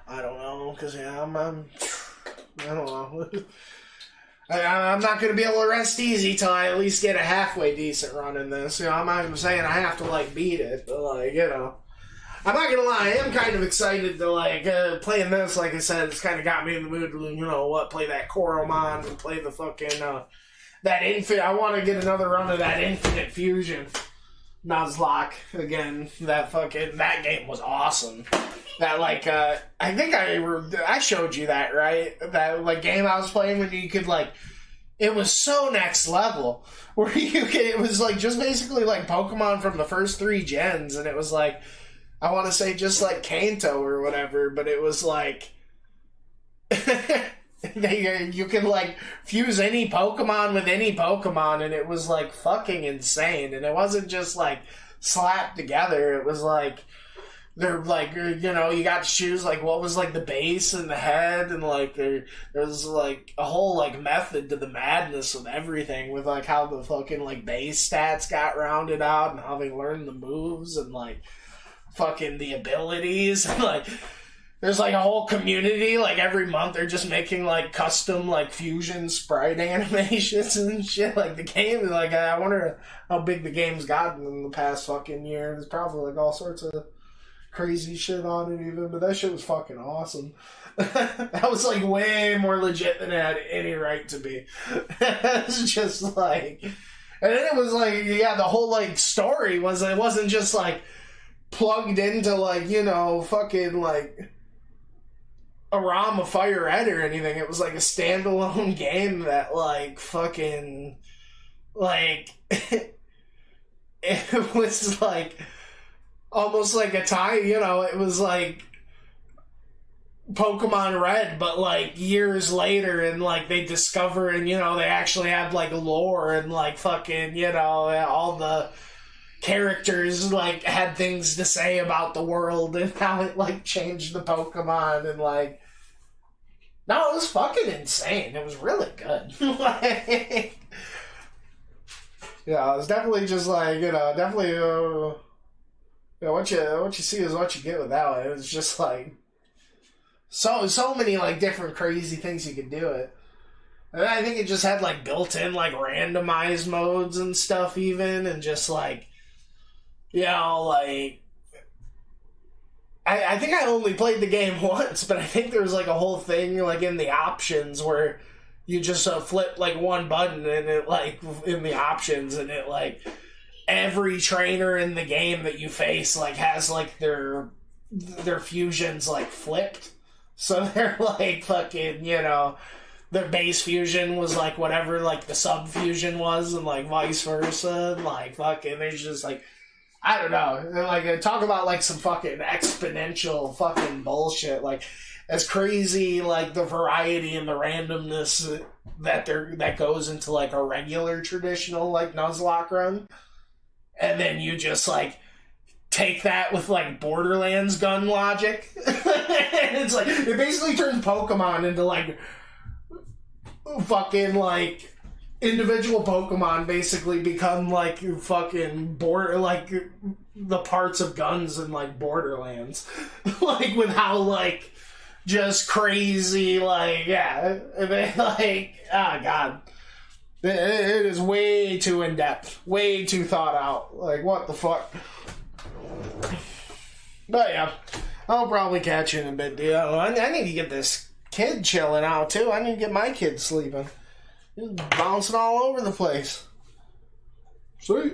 I don't know, cause yeah, I don't know. I'm not going to be able to rest easy till I at least get a halfway decent run in this. You know, I'm not even saying I have to, like, beat it, but, like, you know. I'm not going to lie, I am kind of excited to, like, playing this, like I said, it's kind of got me in the mood to, you know, play that Coromon and play the fucking, that Infinite, I want to get another run of that Infinite Fusion Nuzlocke again. That game was awesome. That, like, I think I showed you that, right? That, like, game I was playing when you could, like, it was so next level. Where it was, like, just basically, like, Pokemon from the first 3 gens, and it was, like, I want to say just, like, Kanto or whatever, but it was, like, you could, like, fuse any Pokemon with any Pokemon, and it was, like, fucking insane. And it wasn't just, like, slapped together. It was, like, they're like, you know, you got to choose like what was like the base and the head, and like there's like a whole like method to the madness of everything with like how the fucking like base stats got rounded out and how they learned the moves and like fucking the abilities and like There's like a whole community, like every month they're just making like custom like fusion sprite animations and shit. Like the game, like I wonder how big the game's gotten in the past fucking year. There's probably like all sorts of crazy shit on it even, but that shit was fucking awesome. That was like way more legit than it had any right to be. It's just like, and then it was like, yeah, the whole like story was, it wasn't just like plugged into like, you know, fucking like a ROM of Fire Red or anything. It was like a standalone game that like fucking like it was like almost like a tie, you know, it was like Pokemon Red, but like years later, and like they discover, and you know, they actually have like lore and like fucking, you know, all the characters like had things to say about the world and how it like changed the Pokemon, and like, no, it was fucking insane. It was really good. Like, yeah, it was definitely just like, you know, definitely, you know, what you see is what you get with that one. It was just like so many like different crazy things you could do it. And I think it just had like built-in like randomized modes and stuff even, and just like, you know, like I think I only played the game once, but I think there was like a whole thing like in the options where you just flip like one button, and it like in the options, and it like every trainer in the game that you face like has like their fusions like flipped, so they're like fucking, you know, their base fusion was like whatever like the sub fusion was, and like vice versa, and like fucking there's just like, I don't know. Like, talk about, like, some fucking exponential fucking bullshit. Like, as crazy, like, the variety and the randomness that goes into, like, a regular traditional, like, Nuzlocke run. And then you just, like, take that with, like, Borderlands gun logic. It's like, it basically turns Pokemon into, like, fucking, like, individual Pokemon basically become like fucking like the parts of guns in like Borderlands. Like with how like just crazy, like, yeah, like, oh god, it is way too in depth, way too thought out. Like, what the fuck? But yeah, I'll probably catch you in a bit, dude. I need to get this kid chilling out too. I need to get my kid sleeping. He's bouncing all over the place. Sweet.